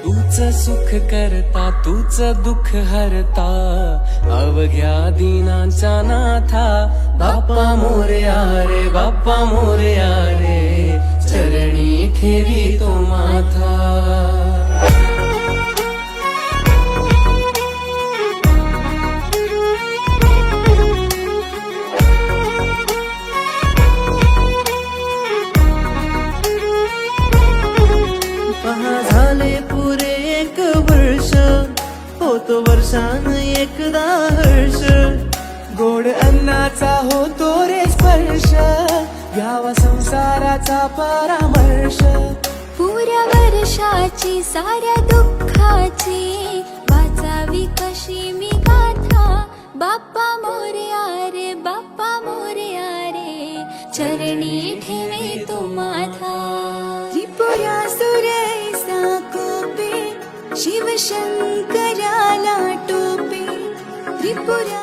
तूच सुख करता तूच दुःख हरता अवघ्या दिनांचा नाथा बाप्पा मोरया रे बाप्पा मोरया रे चरणी ठेवी तो माथा झाले पुरे 1 वर्ष होतो वर्षान एकदा हर्ष गोड अन्नाचा होतो रे स्पर्श घ्यावा संसाराचा परामर्श पुऱ्या वर्षाची साऱ्या दुःखाची वाचावी कशी मी गाथा बाप्पा मोरया रे बाप्पा मोरया रे चरणी ठेवे तो माथा त्रिपुरा सुरैसा कोपे शिवशंकराला टोपे त्रिपुरा